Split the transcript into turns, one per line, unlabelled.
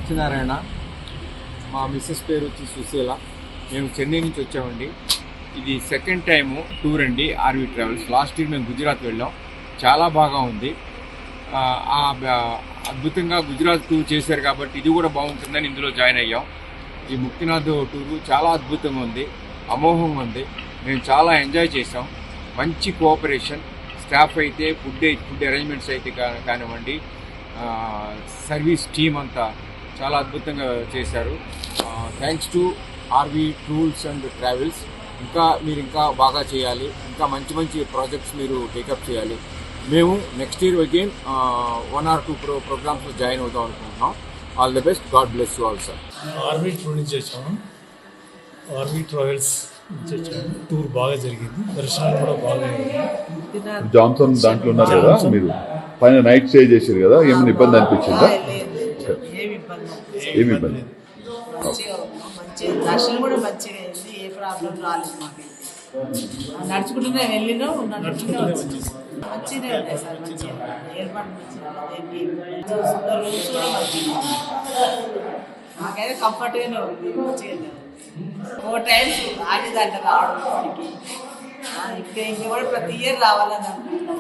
సత్యనారాయణ, మా మిస్సెస్ పేరు వచ్చి సుశీల. మేము చెన్నై నుంచి వచ్చామండి. ఇది సెకండ్ టైము టూర్ అండి ఆర్వి ట్రావెల్స్. లాస్ట్ ఇయర్ మేము గుజరాత్ వెళ్ళాం, చాలా బాగా ఉంది. అద్భుతంగా గుజరాత్ టూర్ చేశారు కాబట్టి ఇది కూడా బాగుంటుందని ఇందులో జాయిన్ అయ్యాం. ఈ ముక్తినాథ్ టూరు చాలా అద్భుతంగా ఉంది, అమోఘంగా ఉంది. మేము చాలా ఎంజాయ్ చేసాం. మంచి కోఆపరేషన్, స్టాఫ్ అయితే ఫుడ్ అరేంజ్మెంట్స్ అయితే కానివ్వండి, సర్వీస్ టీమ్ అంతా చాలా అద్భుతంగా చేశారు. Thanks to RV tours and travels. మీరు ఇంకా బాగా చేయాలి, ఇంకా మంచి మంచి ప్రాజెక్ట్స్ మీరు టేకప్ చేయాలి. మేము నెక్స్ట్ ఇయర్ అగైన్ 1 or 2 ప్రోగ్రామ్స్లో జాయిన్ అవుదాం అనుకుంటున్నాం. All the best, god bless you all sir.
RV tour నుంచి వచ్చాము, ఆర్వి ట్రావెల్స్ నుంచి వచ్చాము. టూర్ బాగా జరిగింది, దర్శనాలు కూడా బాగా అయింది.
జాన్సన్ దాంట్లో ఉన్నారు కదా మీరు, పైన నైట్ స్టే చేశారు కదా, ఏమైనా ఇబ్బంది అనిపించిందా? ఏమి ఇబ్బంది?
దర్శనం కూడా మంచిగా అయింది, ఏ ప్రాబ్లం రాలేదు మాకు. నడుచుకుంటూనే వెళ్ళినాం, నడుచుకుంటూనే మంచిగానే ఉన్నాయి సార్, మంచిగా ఏర్పాటు మంచిగా, రూమ్స్ కూడా మంచిగా, మాకైతే కంఫర్ట్గానే ఉంది, మంచిగా 4 times ఆగి దాంట్లో రావడం. ఇంకా కూడా ప్రతి ఇయర్ రావాలని అనుకుంటున్నాం.